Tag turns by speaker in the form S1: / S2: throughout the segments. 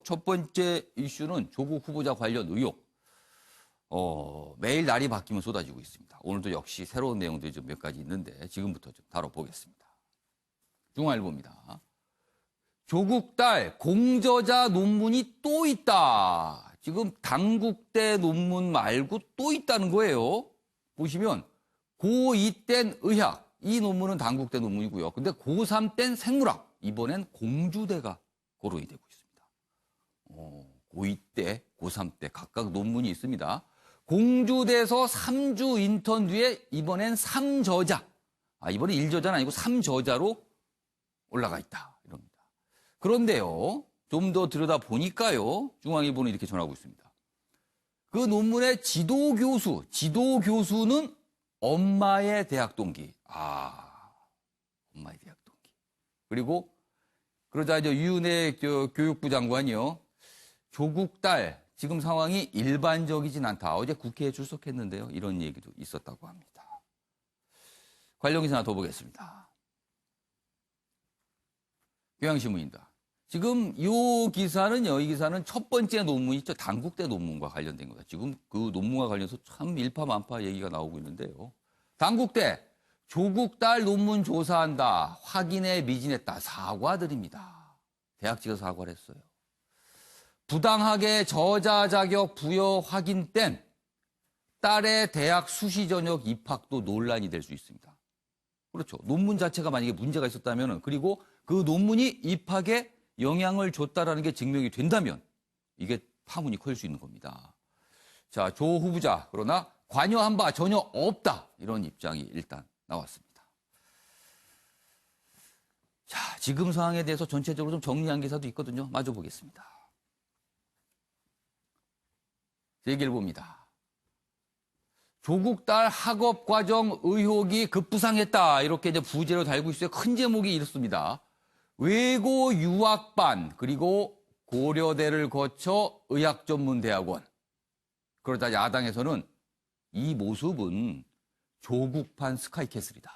S1: 첫 번째 이슈는 조국 후보자 관련 의혹. 매일 날이 바뀌면 쏟아지고 있습니다. 오늘도 역시 새로운 내용들이 좀 몇 가지 있는데 지금부터 좀 다뤄보겠습니다. 중앙일보입니다. 조국 딸 공저자 논문이 또 있다. 지금 당국대 논문 말고 또 있다는 거예요. 보시면 고2 땐 의학, 이 논문은 당국대 논문이고요. 근데 고3 땐 생물학, 이번엔 공주대가 거론이 되고 있습니다. 고2 때, 고3 때 각각 논문이 있습니다. 공주대에서 3주 인턴 뒤에 이번엔 3저자, 이번에 1저자는 아니고 3저자로 올라가 있다. 이럽니다. 그런데요, 좀 더 들여다보니까요, 중앙일보는 이렇게 전하고 있습니다. 그 논문의 지도교수는 엄마의 대학 동기. 엄마의 대학 동기. 그리고 그러자 이제 유은혜 교육부 장관이요, 조국 딸 지금 상황이 일반적이진 않다. 어제 국회에 출석했는데요, 이런 얘기도 있었다고 합니다. 관련 기사 하나 더 보겠습니다. 경향신문입니다. 지금 이 기사는 첫 번째 논문 있죠. 당국대 논문과 관련된 거다. 지금 그 논문과 관련해서 참 일파만파 얘기가 나오고 있는데요. 당국대 조국 딸 논문 조사한다. 확인에 미진했다. 사과드립니다. 대학 측에서 사과를 했어요. 부당하게 저자 자격 부여 확인된 딸의 대학 수시 전역 입학도 논란이 될 수 있습니다. 그렇죠. 논문 자체가 만약에 문제가 있었다면, 그리고 그 논문이 입학에 영향을 줬다라는 게 증명이 된다면 이게 파문이 커질 수 있는 겁니다. 자, 조 후보자 그러나 관여한 바 전혀 없다. 이런 입장이 일단 나왔습니다. 자, 지금 상황에 대해서 전체적으로 좀 정리한 기사도 있거든요. 마저 보겠습니다. 세계일보입니다. 조국 딸 학업 과정 의혹이 급부상했다. 이렇게 이제 부제로 달고 있어요. 큰 제목이 이렇습니다. 외고 유학반 그리고 고려대를 거쳐 의학전문대학원. 그러다 야당에서는 이 모습은 조국판 스카이캐슬이다.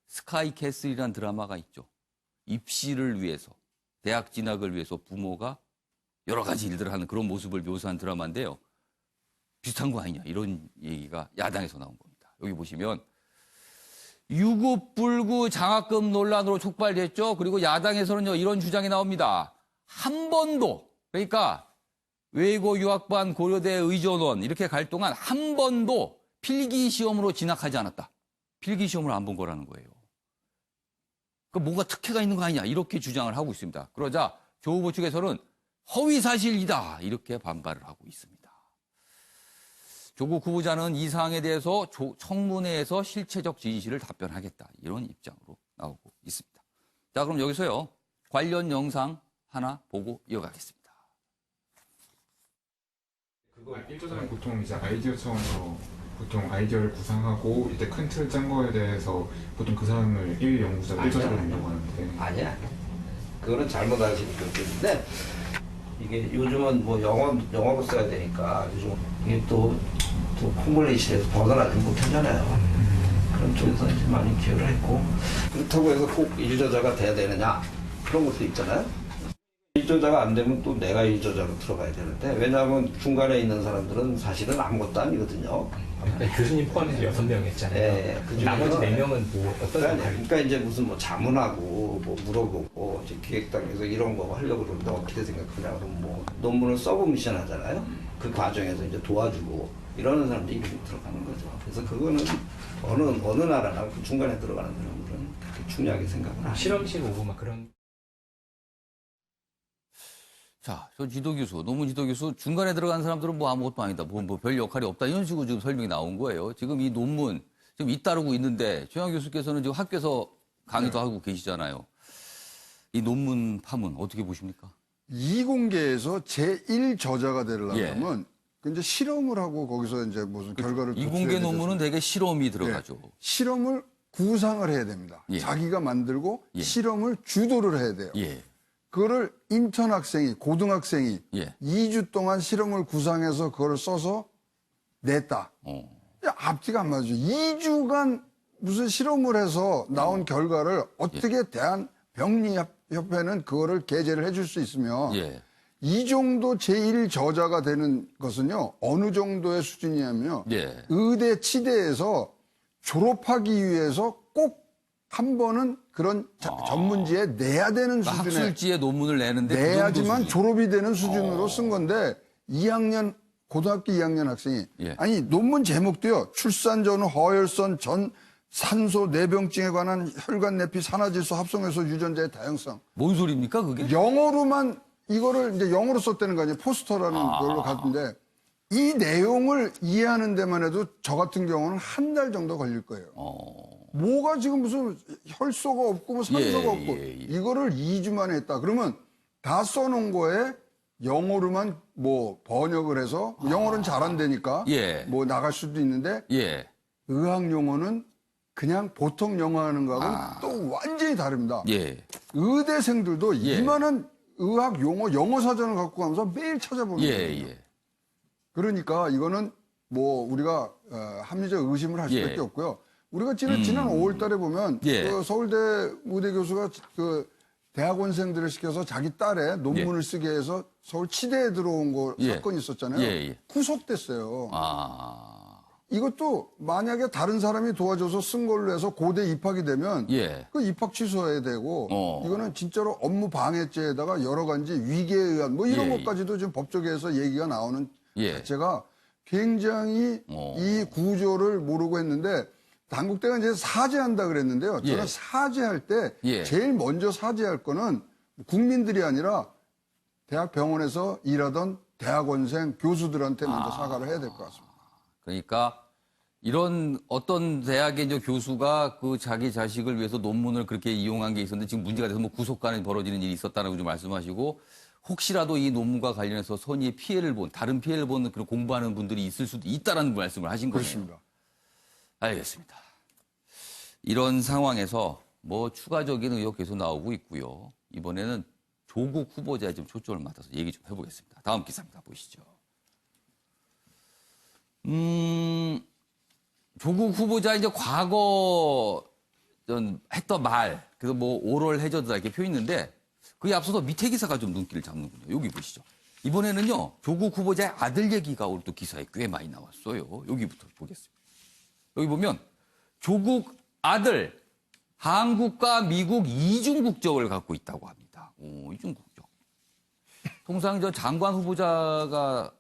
S1: 스카이캐슬이라는 드라마가 있죠. 입시를 위해서, 대학 진학을 위해서 부모가 여러 가지 일들을 하는 그런 모습을 묘사한 드라마인데요. 비슷한 거 아니냐, 이런 얘기가 야당에서 나온 겁니다. 여기 보시면 유급불구 장학금 논란으로 촉발됐죠. 그리고 야당에서는요, 이런 주장이 나옵니다. 한 번도, 그러니까 외고 유학반 고려대 의전원 이렇게 갈 동안 한 번도 필기시험으로 진학하지 않았다. 필기시험을 안 본 거라는 거예요. 그러니까 뭔가 특혜가 있는 거 아니냐, 이렇게 주장을 하고 있습니다. 그러자 조 후보 측에서는 허위사실이다, 이렇게 반발을 하고 있습니다. 조국 후보자는 이 사항에 대해서 청문회에서 실체적 진실을 답변하겠다, 이런 입장으로 나오고 있습니다. 자, 그럼 여기서요, 관련 영상 하나 보고 이어가겠습니다.
S2: 그거 1조자는 보통 이제 아이디어 차원에서 보통 아이디어를 구상하고 이때 큰 틀을 짠 거에 대해서 보통 그 사람을 1연구자가 1조자로 된다고 하는데.
S3: 아니야. 그거는 잘못 아시는 분인데, 이게 요즘은 뭐 영어로 써야 되니까 요즘 이게 또 콩글리시에서 벗어나지 못하잖아요. 그런 쪽에서 이제 많이 기여를 했고, 그렇다고 해서 꼭 1저자가 돼야 되느냐, 그런 것도 있잖아요. 1저자가 안 되면 또 내가 1저자로 들어가야 되는데, 왜냐하면 중간에 있는 사람들은 사실은 아무것도 아니거든요.
S4: 교수님 포함해서 6명 했잖아요.
S3: 네,
S4: 나머지 4명은 뭐 어떤
S3: 그러니까 이제 무슨 뭐 자문하고 뭐 물어보고 이제 기획당에서 이런 거 하려고 그러는데 어떻게 생각하냐, 그러면 뭐 논문을 서브미션 하잖아요. 그 과정에서 이제 도와주고 이러는 사람들이 이름이 들어가는 거죠. 그래서 그거는 어느 나라나 그 중간에 들어가는 사람들은 그렇게 중요하게 생각을 안 해요.
S4: 실험실 오고 막 그런.
S1: 자, 저 지도교수, 논문 지도교수, 중간에 들어간 사람들은 뭐 아무것도 아니다. 뭐 별 역할이 없다. 이런 식으로 지금 설명이 나온 거예요. 지금 이 논문, 지금 잇따르고 있는데, 최영 교수께서는 지금 학교에서 강의도 하고 계시잖아요. 이 논문 파문, 어떻게 보십니까?
S5: 이공계에서 제1저자가 되려면, 이제 실험을 하고 거기서 이제 무슨 결과를
S1: 이공계 논문은 되게 실험이 들어가죠.
S5: 실험을 구상을 해야 됩니다. 자기가 만들고 실험을 주도를 해야 돼요. 그거를 인턴 학생이, 고등학생이 2주 동안 실험을 구상해서 그걸 써서 냈다. 앞뒤가 안 맞죠. 2주간 무슨 실험을 해서 나온 결과를 어떻게 대한병리협회는 그거를 게재를 해줄 수 있으며 이 정도 제1저자가 되는 것은요, 어느 정도의 수준이냐면요,
S1: 예.
S5: 의대, 치대에서 졸업하기 위해서 꼭 한 번은 그런 전문지에 내야 되는
S1: 그러니까
S5: 수준의
S1: 학술지에 논문을 내는데 그
S5: 내야지만
S1: 정도 수준.
S5: 졸업이 되는 수준으로 쓴 건데 2학년 고등학교 2학년 학생이
S1: 예.
S5: 아니 논문 제목도요. 출산 전 허혈선 전 산소 내병증에 관한 혈관 내피 산화질소 합성효소 유전자의 다양성.
S1: 뭔 소리입니까 그게?
S5: 영어로만 이거를 이제 영어로 썼다는 거 아니에요. 포스터라는 걸로 갔는데 이 내용을 이해하는 데만 해도 저 같은 경우는 한 달 정도 걸릴 거예요. 뭐가 지금 무슨 혈소가 없고 뭐 산소가 없고 이거를 2주 만에 했다. 그러면 다 써놓은 거에 영어로만 뭐 번역을 해서 영어는 잘 안 되니까
S1: 예.
S5: 뭐 나갈 수도 있는데
S1: 예.
S5: 의학 용어는 그냥 보통 영어 하는 거하고는 또 완전히 다릅니다.
S1: 예.
S5: 의대생들도
S1: 예.
S5: 이만한 의학 용어, 영어 사전을 갖고 가면서 매일 찾아보는
S1: 예.
S5: 거예요.
S1: 예.
S5: 그러니까 이거는 뭐 우리가 합리적 의심을 할 수밖에
S1: 예.
S5: 없고요. 우리가 지난 5월 달에 보면
S1: 예.
S5: 그 서울대 의대 교수가 그 대학원생들을 시켜서 자기 딸의 논문을 쓰게 해서 서울 치대에 들어온 거
S1: 예.
S5: 사건이 있었잖아요.
S1: 예, 예.
S5: 구속됐어요.
S1: 아.
S5: 이것도 만약에 다른 사람이 도와줘서 쓴 걸로 해서 고대 입학이 되면
S1: 예.
S5: 그 입학 취소해야 되고
S1: 어.
S5: 이거는 진짜로 업무 방해죄에다가 여러 가지 위계에 의한 뭐 이런
S1: 예,
S5: 것까지도 지금 법조계에서 얘기가 나오는
S1: 예.
S5: 자체가 굉장히 이 구조를 모르고 했는데 당국대가 이제 사죄한다 그랬는데요. 저는
S1: 예.
S5: 사죄할 때
S1: 예.
S5: 제일 먼저 사죄할 거는 국민들이 아니라 대학 병원에서 일하던 대학원생 교수들한테 먼저 사과를 해야 될 것 같습니다.
S1: 그러니까 이런 어떤 대학의 이제 교수가 그 자기 자식을 위해서 논문을 그렇게 이용한 게 있었는데 지금 문제가 돼서 뭐 구속관에 벌어지는 일이 있었다라고 좀 말씀하시고 혹시라도 이 논문과 관련해서 선의의 피해를 본 다른 피해를 본 그런 공부하는 분들이 있을 수도 있다라는 말씀을 하신 거예요.
S5: 그렇습니다.
S1: 알겠습니다. 이런 상황에서 뭐 추가적인 의혹 계속 나오고 있고요. 이번에는 조국 후보자에 좀 초점을 맞춰서 얘기 좀 해보겠습니다. 다음 기사입니다. 보시죠. 조국 후보자 이제 과거 했던 말, 그래서 뭐 오럴 해저드다 이렇게 표현했는데 그에 앞서서 밑에 기사가 좀 눈길을 잡는군요. 여기 보시죠. 이번에는요, 조국 후보자의 아들 얘기가 오늘 또 기사에 꽤 많이 나왔어요. 여기부터 보겠습니다. 여기 보면 조국 아들 한국과 미국 이중 국적을 갖고 있다고 합니다. 이중 국적. 통상 저 장관 후보자가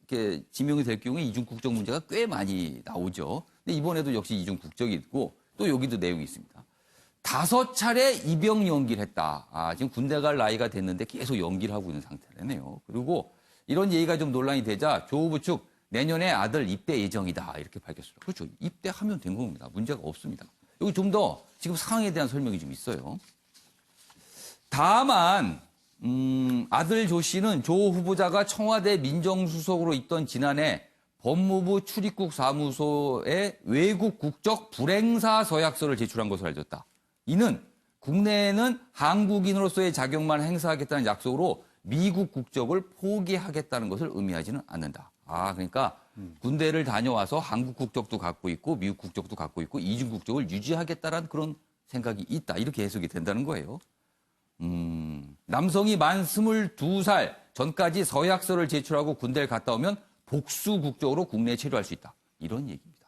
S1: 이렇게 지명이 될 경우에 이중 국적 문제가 꽤 많이 나오죠. 근데 이번에도 역시 이중 국적이 있고 또 여기도 내용이 있습니다. 5차례 입영 연기를 했다. 지금 군대 갈 나이가 됐는데 계속 연기를 하고 있는 상태네요. 그리고 이런 얘기가 좀 논란이 되자 조 후보 측 내년에 아들 입대 예정이다. 이렇게 밝혔어요. 그렇죠. 입대하면 된 겁니다. 문제가 없습니다. 여기 좀 더 지금 상황에 대한 설명이 좀 있어요. 다만 아들 조 씨는 조 후보자가 청와대 민정수석으로 있던 지난해 법무부 출입국 사무소에 외국 국적 불행사 서약서를 제출한 것으로 알려졌다. 이는 국내에는 한국인으로서의 자격만 행사하겠다는 약속으로 미국 국적을 포기하겠다는 것을 의미하지는 않는다. 그러니까 군대를 다녀와서 한국 국적도 갖고 있고 미국 국적도 갖고 있고 이중 국적을 유지하겠다라는 그런 생각이 있다. 이렇게 해석이 된다는 거예요. 남성이 만 22살 전까지 서약서를 제출하고 군대를 갔다 오면 복수 국적으로 국내에 체류할 수 있다. 이런 얘기입니다.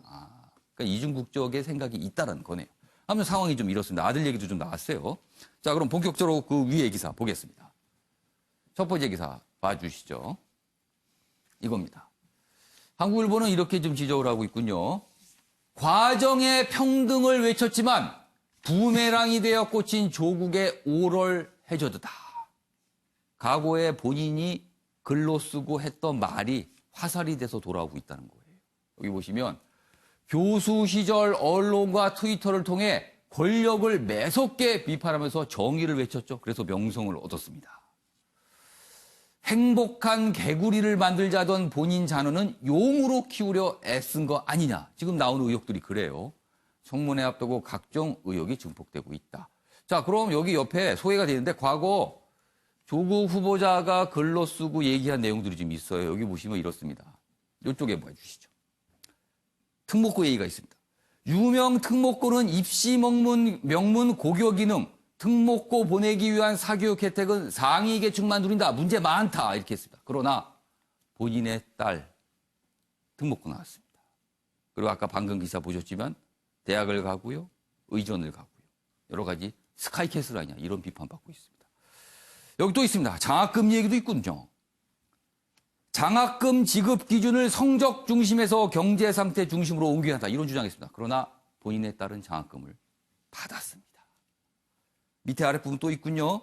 S1: 그러니까 이중 국적의 생각이 있다라는 거네요. 하면 상황이 좀 이렇습니다. 아들 얘기도 좀 나왔어요. 자, 그럼 본격적으로 그 위의 기사 보겠습니다. 첫 번째 기사 봐주시죠. 이겁니다. 한국일보는 이렇게 좀 지적을 하고 있군요. 과정의 평등을 외쳤지만 부메랑이 되어 꽂힌 조국의 오럴 해저드다. 과거에 본인이 글로 쓰고 했던 말이 화살이 돼서 돌아오고 있다는 거예요. 여기 보시면 교수 시절 언론과 트위터를 통해 권력을 매섭게 비판하면서 정의를 외쳤죠. 그래서 명성을 얻었습니다. 행복한 개구리를 만들자던 본인 자녀는 용으로 키우려 애쓴 거 아니냐. 지금 나오는 의혹들이 그래요. 청문회 앞두고 각종 의혹이 증폭되고 있다. 자, 그럼 여기 옆에 소개가 되는데 과거 조국 후보자가 글로 쓰고 얘기한 내용들이 좀 있어요. 여기 보시면 이렇습니다. 이쪽에 봐주시죠. 특목고 얘기가 있습니다. 유명 특목고는 입시 명문 고교 기능, 특목고 보내기 위한 사교육 혜택은 상위 계층만 누린다. 문제 많다. 이렇게 했습니다. 그러나 본인의 딸 특목고 나왔습니다. 그리고 아까 방금 기사 보셨지만 대학을 가고요. 의전을 가고요. 여러 가지 스카이캐슬 아니냐 이런 비판받고 있습니다. 여기 또 있습니다. 장학금 얘기도 있군요. 장학금 지급 기준을 성적 중심에서 경제 상태 중심으로 옮겨야 한다. 이런 주장했습니다. 그러나 본인의 딸은 장학금을 받았습니다. 밑에 아랫부분 또 있군요.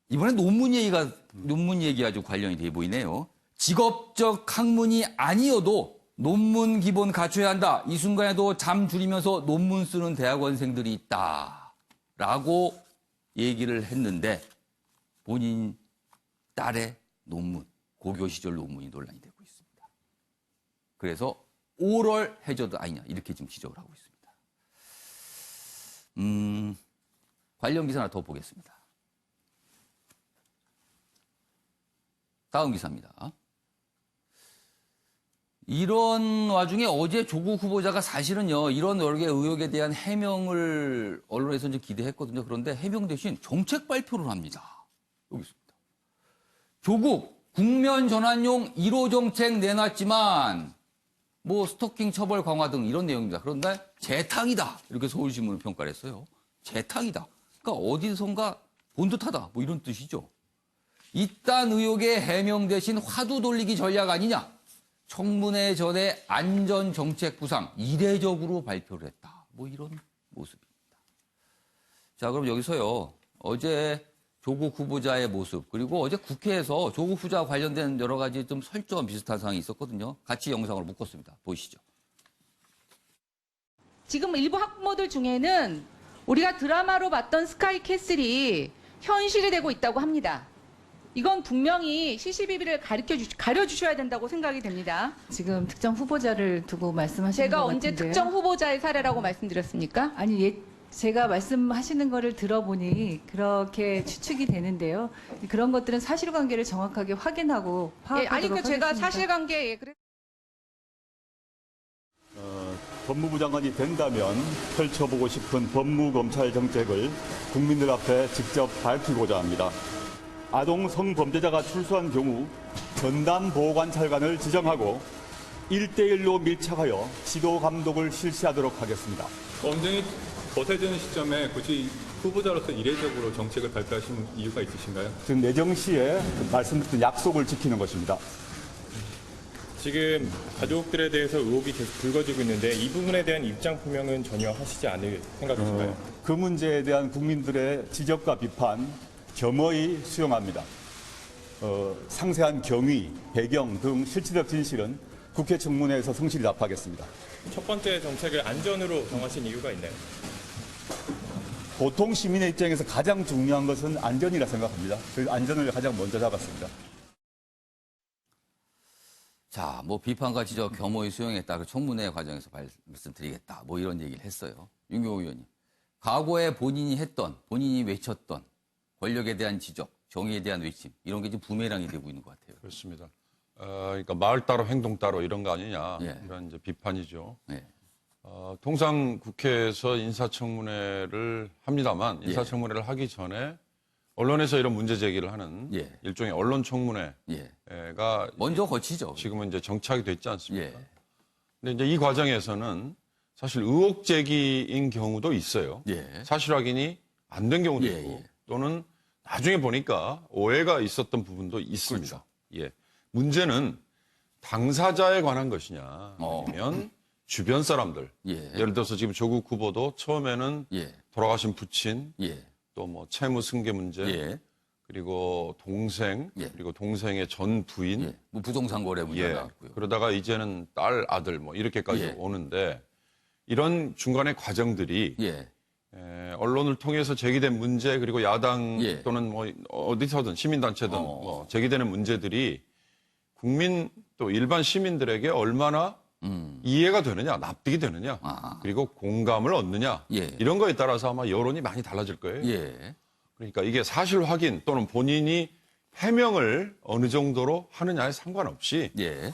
S1: 이번에 논문 얘기 아주 관련이 돼 보이네요. 직업적 학문이 아니어도 논문 기본 갖춰야 한다. 이 순간에도 잠 줄이면서 논문 쓰는 대학원생들이 있다. 라고 얘기를 했는데 본인 딸의 논문, 고교 시절 논문이 논란이 되고 있습니다. 그래서 오럴 해저드 아니냐 이렇게 지금 지적을 하고 있습니다. 관련 기사 하나 더 보겠습니다. 다음 기사입니다. 이런 와중에 어제 조국 후보자가 사실은요, 이런 여러 개 의혹에 대한 해명을 언론에서 좀 기대했거든요. 그런데 해명 대신 정책 발표를 합니다. 여기 있습니다. 조국 국면 전환용 1호 정책 내놨지만 뭐 스토킹 처벌 강화 등 이런 내용입니다. 그런데 재탕이다. 이렇게 서울신문은 평가를 했어요. 재탕이다. 그러니까 어디선가 본 듯하다. 뭐 이런 뜻이죠. 이딴 의혹의 해명 대신 화두 돌리기 전략 아니냐. 청문회 전에 안전정책 구상 이례적으로 발표를 했다. 뭐 이런 모습입니다. 자, 그럼 여기서요. 어제 조국 후보자의 모습 그리고 어제 국회에서 조국 후보자와 관련된 여러 가지 좀 설전 비슷한 상황이 있었거든요. 같이 영상으로 묶었습니다. 보시죠.
S6: 지금 일부 학부모들 중에는 우리가 드라마로 봤던 스카이캐슬이 현실이 되고 있다고 합니다. 이건 분명히 CCTV를 가려주셔야 된다고 생각이 됩니다.
S7: 지금 특정 후보자를 두고 말씀하시는 것
S6: 제가
S7: 같은데요.
S6: 언제 특정 후보자의 사례라고 말씀드렸습니까?
S7: 아니, 제가 말씀하시는 거를 들어보니 그렇게 추측이 되는데요. 그런 것들은 사실관계를 정확하게 확인하고 파악하도록
S6: 아니, 그 제가
S7: 하겠습니다.
S6: 사실관계
S8: 법무부 장관이 된다면 펼쳐보고 싶은 법무검찰 정책을 국민들 앞에 직접 밝히고자 합니다. 아동 성범죄자가 출소한 경우 전담보호관찰관을 지정하고 1대1로 밀착하여 지도 감독을 실시하도록 하겠습니다.
S9: 검증이 거세지는 시점에 굳이 후보자로서 이례적으로 정책을 발표하신 이유가 있으신가요?
S8: 지금 내정 시에 말씀드린 약속을 지키는 것입니다.
S10: 지금 가족들에 대해서 의혹이 계속 불거지고 있는데 이 부분에 대한 입장 표명은 전혀 하시지 않을 생각이신가요?
S8: 그 문제에 대한 국민들의 지적과 비판 겸허히 수용합니다. 상세한 경위, 배경 등 실질적 진실은 국회 청문회에서 성실히 답하겠습니다.
S10: 첫 번째 정책을 안전으로 정하신 이유가 있나요?
S8: 보통 시민의 입장에서 가장 중요한 것은 안전이라 생각합니다. 그래서 안전을 가장 먼저 잡았습니다.
S1: 자, 뭐 비판과 지적 겸허히 수용했다. 그 청문회 과정에서 말씀드리겠다. 뭐 이런 얘기를 했어요. 윤경호 의원님. 과거에 본인이 했던, 본인이 외쳤던 권력에 대한 지적, 정의에 대한 외침 이런 게 지금 부메랑이 되고 있는 것 같아요.
S11: 그렇습니다. 그러니까 말 따로 행동 따로 이런 거 아니냐
S1: 예.
S11: 이런 이제 비판이죠.
S1: 예.
S11: 통상 국회에서 인사청문회를 합니다만
S1: 예.
S11: 인사청문회를 하기 전에 언론에서 이런 문제 제기를 하는
S1: 예.
S11: 일종의 언론청문회가
S1: 예. 먼저 거치죠.
S11: 지금은 이제 정착이 됐지 않습니까?
S1: 예.
S11: 근데 이제 이 과정에서는 사실 의혹 제기인 경우도 있어요.
S1: 예.
S11: 사실 확인이 안 된 경우도
S1: 예,
S11: 있고
S1: 예.
S11: 또는 나중에 보니까 오해가 있었던 부분도 있습니다.
S1: 그렇죠.
S11: 예. 문제는 당사자에 관한 것이냐 아니면 주변 사람들.
S1: 예.
S11: 예를 들어서 지금 조국 후보도 처음에는
S1: 예.
S11: 돌아가신 부친,
S1: 예.
S11: 또 뭐 채무 승계 문제,
S1: 예.
S11: 그리고 동생,
S1: 예.
S11: 그리고 동생의 전 부인,
S1: 예. 뭐 부동산 거래 문제가
S11: 예.
S1: 나왔고요.
S11: 그러다가 이제는 딸, 아들 뭐 이렇게까지
S1: 예.
S11: 오는데 이런 중간의 과정들이
S1: 예.
S11: 언론을 통해서 제기된 문제 그리고 야당
S1: 예.
S11: 또는 뭐 어디서든 시민단체든 뭐 제기되는 문제들이 국민 또 일반 시민들에게 얼마나 이해가 되느냐, 납득이 되느냐, 그리고 공감을 얻느냐
S1: 예.
S11: 이런 거에 따라서 아마 여론이 많이 달라질 거예요.
S1: 예.
S11: 그러니까 이게 사실 확인 또는 본인이 해명을 어느 정도로 하느냐에 상관없이
S1: 예.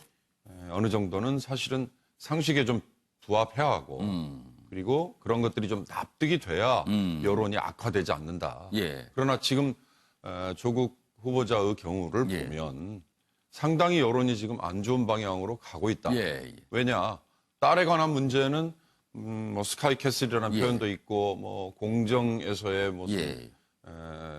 S11: 어느 정도는 사실은 상식에 좀 부합해야 하고 그리고 그런 것들이 좀 납득이 돼야 여론이 악화되지 않는다.
S1: 예.
S11: 그러나 지금 조국 후보자의 경우를
S1: 예.
S11: 보면 상당히 여론이 지금 안 좋은 방향으로 가고 있다.
S1: 예.
S11: 왜냐? 딸에 관한 문제는 뭐 스카이캐슬이라는
S1: 예.
S11: 표현도 있고 뭐 공정에서의 무슨
S1: 예.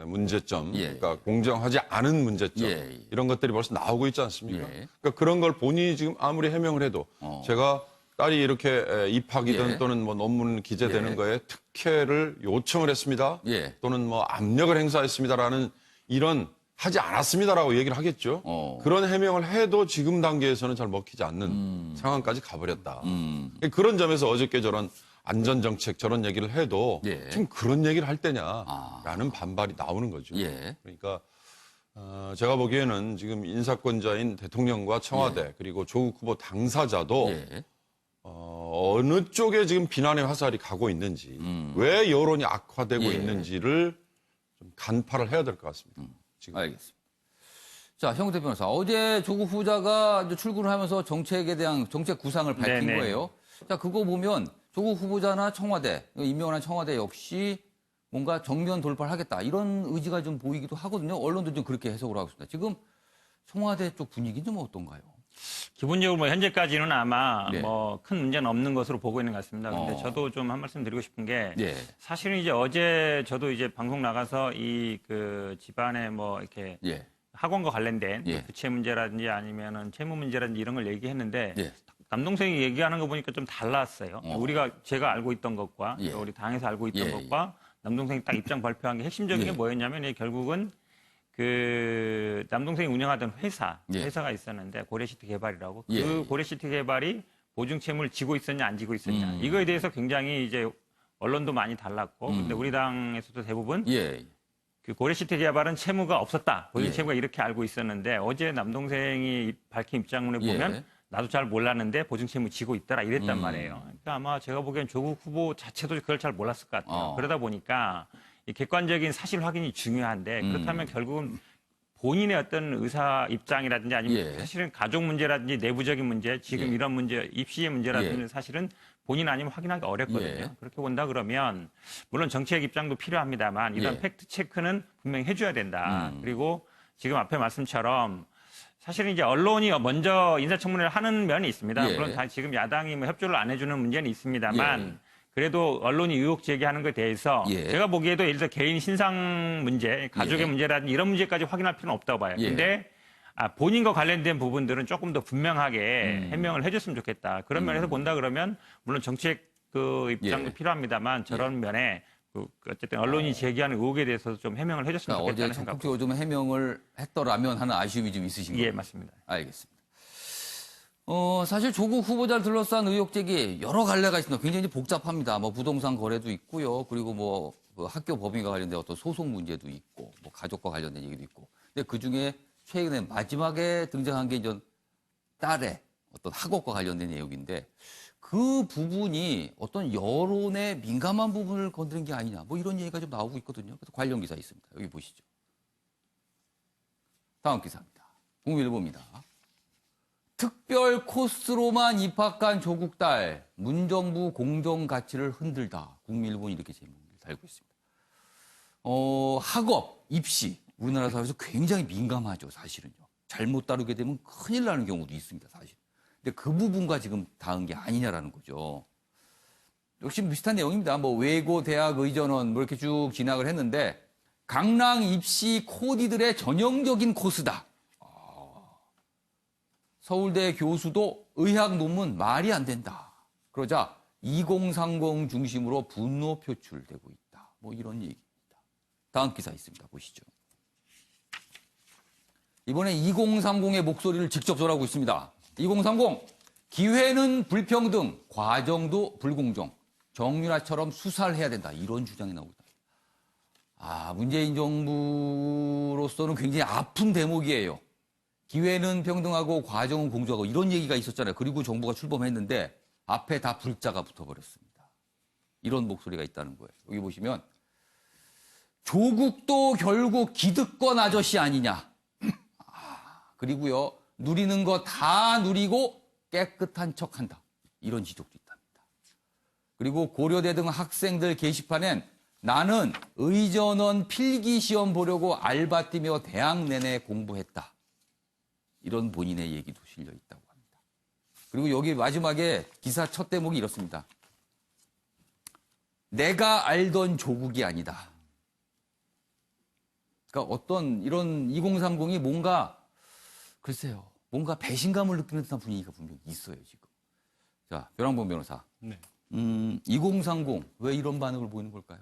S11: 문제점,
S1: 예.
S11: 그러니까 공정하지 않은 문제점
S1: 예.
S11: 이런 것들이 벌써 나오고 있지 않습니까?
S1: 예.
S11: 그러니까 그런 걸 본인이 지금 아무리 해명을 해도 제가 딸이 이렇게 입학이든
S1: 예.
S11: 또는 뭐 논문 기재되는
S1: 예.
S11: 거에 특혜를 요청을 했습니다.
S1: 예.
S11: 또는 뭐 압력을 행사했습니다라는 이런 하지 않았습니다라고 얘기를 하겠죠. 그런 해명을 해도 지금 단계에서는 잘 먹히지 않는 상황까지 가버렸다. 그런 점에서 어저께 저런 안전정책 저런 얘기를 해도
S1: 예.
S11: 지금 그런 얘기를 할 때냐라는 반발이 나오는 거죠.
S1: 예.
S11: 그러니까 제가 보기에는 지금 인사권자인 대통령과 청와대
S1: 예.
S11: 그리고 조국 후보 당사자도
S1: 예.
S11: 어느 쪽에 지금 비난의 화살이 가고 있는지 왜 여론이 악화되고
S1: 예.
S11: 있는지를 좀 간파를 해야 될 것 같습니다. 지금.
S1: 알겠습니다. 자, 형태 변호사. 어제 조국 후보자가 이제 출근을 하면서 정책에 대한 정책 구상을 밝힌
S12: 네네.
S1: 거예요. 자, 그거 보면 조국 후보자나 청와대, 임명한 청와대 역시 뭔가 정면 돌파를 하겠다. 이런 의지가 좀 보이기도 하거든요. 언론도 좀 그렇게 해석을 하고 있습니다. 지금 청와대 쪽 분위기는 좀 어떤가요?
S12: 기본적으로 뭐 현재까지는 아마
S1: 네.
S12: 뭐 큰 문제는 없는 것으로 보고 있는 것 같습니다. 근데 저도 좀 한 말씀 드리고 싶은 게
S1: 예.
S12: 사실은 이제 어제 저도 이제 방송 나가서 이 그 집안에 뭐 이렇게
S1: 예.
S12: 학원과 관련된
S1: 예.
S12: 부채 문제라든지 아니면은 채무 문제라든지 이런 걸 얘기했는데
S1: 예.
S12: 남동생이 얘기하는 거 보니까 좀 달랐어요. 제가 알고 있던 것과
S1: 예.
S12: 또 우리 당에서 알고 있던
S1: 예.
S12: 것과 남동생이 딱 입장 발표한 게 핵심적인
S1: 예.
S12: 게 뭐였냐면 이게 결국은 그 남동생이 운영하던
S1: 예.
S12: 회사가 있었는데 고래시티 개발이라고
S1: 예.
S12: 그 고래시티 개발이 보증채무를 지고 있었냐 안 지고 있었냐 이거에 대해서 굉장히 이제 언론도 많이 달랐고 근데 우리 당에서도 대부분
S1: 예.
S12: 그 고래시티 개발은 채무가 없었다. 보증
S1: 예.
S12: 채무가 이렇게 알고 있었는데 어제 남동생이 밝힌 입장문에 보면
S1: 예.
S12: 나도 잘 몰랐는데 보증 채무 지고 있더라 이랬단 말이에요. 그러니까 아마 제가 보기엔 조국 후보 자체도 그걸 잘 몰랐을 것 같아요. 그러다 보니까 이 객관적인 사실 확인이 중요한데 그렇다면 결국은 본인의 어떤 의사 입장이라든지 아니면
S1: 예.
S12: 사실은 가족 문제라든지 내부적인 문제, 지금
S1: 예.
S12: 이런 문제, 입시의 문제라든지
S1: 예.
S12: 사실은 본인 아니면 확인하기 어렵거든요.
S1: 예.
S12: 그렇게 본다 그러면 물론 정책 입장도 필요합니다만 이런
S1: 예.
S12: 팩트 체크는 분명히 해줘야 된다. 그리고 지금 앞에 말씀처럼 사실은 이제 언론이 먼저 인사청문회를 하는 면이 있습니다.
S1: 예.
S12: 물론 다 지금 야당이 뭐 협조를 안 해주는 문제는 있습니다만
S1: 예.
S12: 그래도 언론이 의혹 제기하는 것에 대해서
S1: 예.
S12: 제가 보기에도 예를 들어 개인 신상 문제, 가족의
S1: 예.
S12: 문제라든지 이런 문제까지 확인할 필요는 없다고 봐요.
S1: 예.
S12: 근데 본인과 관련된 부분들은 조금 더 분명하게 해명을 해줬으면 좋겠다. 그런 면에서 본다 그러면 물론 정책 그 입장도
S1: 예.
S12: 필요합니다만 저런 면에 그 어쨌든 언론이 제기하는 의혹에 대해서도 좀 해명을 해줬으면
S1: 그러니까
S12: 좋겠다는
S1: 어제
S12: 생각.
S1: 적극적으로 좀 해명을 했더라면 하는 아쉬움이 좀 있으신 거예요.
S12: 예, 맞습니다.
S1: 알겠습니다. 사실 조국 후보자를 둘러싼 의혹 제기 여러 갈래가 있습니다. 굉장히 복잡합니다. 뭐 부동산 거래도 있고요. 그리고 뭐 그 학교 법인과 관련된 어떤 소송 문제도 있고, 뭐 가족과 관련된 얘기도 있고. 근데 그 중에 최근에 마지막에 등장한 게 이제 딸의 어떤 학업과 관련된 내용인데 그 부분이 어떤 여론의 민감한 부분을 건드린 게 아니냐. 뭐 이런 얘기가 좀 나오고 있거든요. 그래서 관련 기사 있습니다. 여기 보시죠. 다음 기사입니다. 국민일보입니다. 특별 코스로만 입학한 조국 딸, 문정부 공정 가치를 흔들다. 국민일보는 이렇게 제목을 달고 있습니다. 학업, 입시, 우리나라 사회에서 굉장히 민감하죠, 사실은요. 잘못 다루게 되면 큰일 나는 경우도 있습니다, 사실. 근데 그 부분과 지금 닿은 게 아니냐라는 거죠. 역시 비슷한 내용입니다. 뭐 외고, 대학, 의전원 뭐 이렇게 쭉 진학을 했는데 강남 입시 코디들의 전형적인 코스다. 서울대 교수도 의학 논문 말이 안 된다. 그러자 2030 중심으로 분노 표출되고 있다. 뭐 이런 얘기입니다. 다음 기사 있습니다. 보시죠. 이번에 2030의 목소리를 직접 전하고 있습니다. 2030, 기회는 불평등, 과정도 불공정, 정유라처럼 수사를 해야 된다. 이런 주장이 나오고 있다. 문재인 정부로서는 굉장히 아픈 대목이에요. 기회는 평등하고 과정은 공정하고 이런 얘기가 있었잖아요. 그리고 정부가 출범했는데 앞에 다 불자가 붙어버렸습니다. 이런 목소리가 있다는 거예요. 여기 보시면 조국도 결국 기득권 아저씨 아니냐. 그리고요. 누리는 거 다 누리고 깨끗한 척한다. 이런 지적도 있답니다. 그리고 고려대 등 학생들 게시판엔 나는 의전원 필기시험 보려고 알바 뛰며 대학 내내 공부했다. 이런 본인의 얘기도 실려 있다고 합니다. 그리고 여기 마지막에 기사 첫 대목이 이렇습니다. 내가 알던 조국이 아니다. 그러니까 어떤 이런 2030이 뭔가 글쎄요. 뭔가 배신감을 느끼는 듯한 분위기가 분명히 있어요, 지금. 자, 벼랑봉 변호사.
S13: 네.
S1: 2030, 왜 이런 반응을 보이는 걸까요?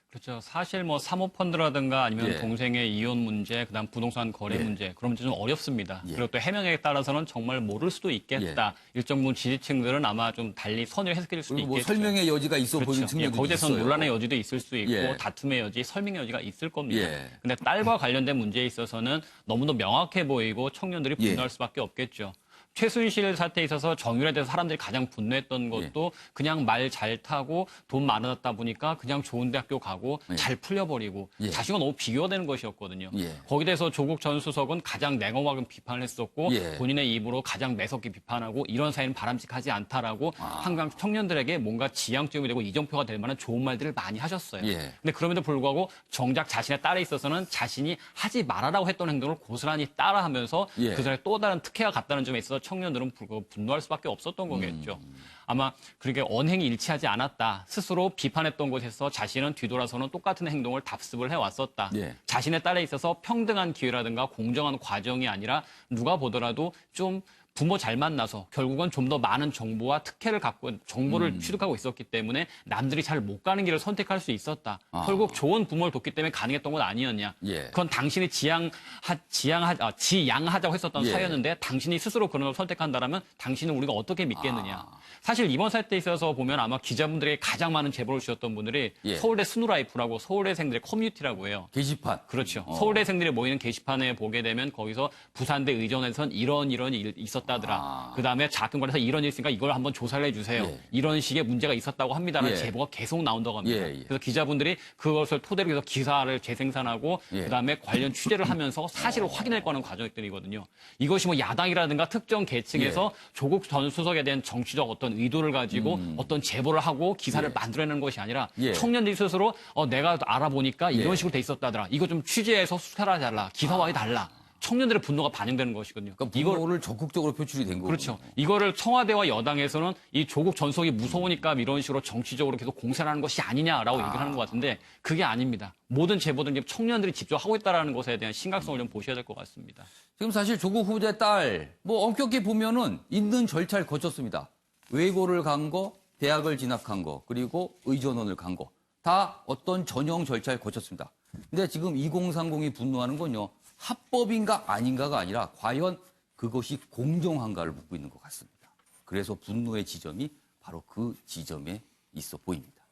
S13: 그렇죠. 사실 뭐 사모펀드라든가 아니면
S1: 예.
S13: 동생의 이혼 문제, 그다음 부동산 거래
S1: 예.
S13: 문제, 그런 문제 좀 어렵습니다.
S1: 예.
S13: 그리고 또 해명에 따라서는 정말 모를 수도 있겠다. 일정 부분 지지층들은 아마 좀 달리 선을 해석해 줄 수도
S1: 그리고 뭐
S13: 있겠죠.
S1: 설명의 여지가 있어 보이는
S13: 그렇죠.
S1: 측면도
S13: 거기에 대해서는
S1: 있어요.
S13: 논란의 여지도 있을 수 있고
S1: 예.
S13: 다툼의 여지, 설명의 여지가 있을 겁니다.
S1: 예.
S13: 근데 딸과 관련된 문제에 있어서는 너무도 명확해 보이고 청년들이
S1: 예.
S13: 분노할 수밖에 없겠죠. 최순실 사태에 있어서 정윤에 대해서 사람들이 가장 분노했던 것도 그냥 말 잘 타고 돈 많았다 보니까 그냥 좋은 대학교 가고 잘 풀려버리고 자신과 너무 비교가 되는 것이었거든요. 거기에 대해서 조국 전 수석은 가장 냉엄하게 비판을 했었고 본인의 입으로 가장 매섭게 비판하고 이런 사회는 바람직하지 않다라고 한강 청년들에게 뭔가 지향점이 되고 이정표가 될 만한 좋은 말들을 많이 하셨어요. 근데 그럼에도 불구하고 정작 자신의 딸에 있어서는 자신이 하지 말아라고 했던 행동을 고스란히 따라하면서 그 사람의 또 다른 특혜가 갔다는 점에 있어서 청년들은 분노할 수밖에 없었던 거겠죠. 아마 그렇게 언행이 일치하지 않았다. 스스로 비판했던 곳에서 자신은 뒤돌아서는 똑같은 행동을 답습을 해왔었다. 자신의 딸에 있어서 평등한 기회라든가 공정한 과정이 아니라 누가 보더라도 좀 부모 잘 만나서 결국은 좀 더 많은 정보와 특혜를 갖고 정보를 취득하고 있었기 때문에 남들이 잘 못 가는 길을 선택할 수 있었다. 결국 좋은 부모를 뒀기 때문에 가능했던 건 아니었냐. 그건 당신이 지양하자고 했었던 사유였는데 당신이 스스로 그런 걸 선택한다면 당신은 우리가 어떻게 믿겠느냐. 사실 이번 사태에 있어서 보면 아마 기자분들에게 가장 많은 제보를 주셨던 분들이 서울대 스누라이프라고 서울대생들의 커뮤니티라고 해요.
S1: 게시판.
S13: 그렇죠. 서울대생들이 모이는 게시판에 보게 되면 거기서 부산대 의전에선 이런 일이 있었다더라. 그다음에 작은관에서 이런 일이 있으니까 이걸 한번 조사를 해주세요. 이런 식의 문제가 있었다고 합니다라는 제보가 계속 나온다고 합니다. 그래서 기자분들이 그것을 토대로 해서 기사를 재생산하고 그다음에 관련 취재를 하면서 사실을 확인할 거는 과정들이거든요. 이것이 뭐 야당이라든가 특정 계층에서 조국 전 수석에 대한 정치적 어떤 의도를 가지고 어떤 제보를 하고 기사를 만들어내는 것이 아니라 청년들이 스스로 내가 알아보니까 이런 식으로 돼 있었다더라. 이거 좀 취재해서 수사해달라. 기사화해 달라. 청년들의 분노가 반영되는 것이거든요.
S1: 그러니까 분노를 적극적으로 표출이 된 거죠.
S13: 그렇죠. 이거를 청와대와 여당에서는 이 조국 전 수석이 무서우니까 이런 식으로 정치적으로 계속 공세를 하는 것이 아니냐라고 얘기를 하는 것 같은데 그게 아닙니다. 모든 제보들은 청년들이 직접 하고 있다는 것에 대한 심각성을 좀 보셔야 될 것 같습니다.
S1: 지금 사실 조국 후보자의 딸, 엄격히 보면은 있는 절차를 거쳤습니다. 외고를 간 거, 대학을 진학한 거, 그리고 의전원을 간 거. 다 어떤 전형 절차를 거쳤습니다. 근데 지금 2030이 분노하는 건요. 합법인가 아닌가가 아니라 과연 그것이 공정한가를 묻고 있는 것 같습니다. 그래서 분노의 지점이 바로 그 지점에 있어 보입니다.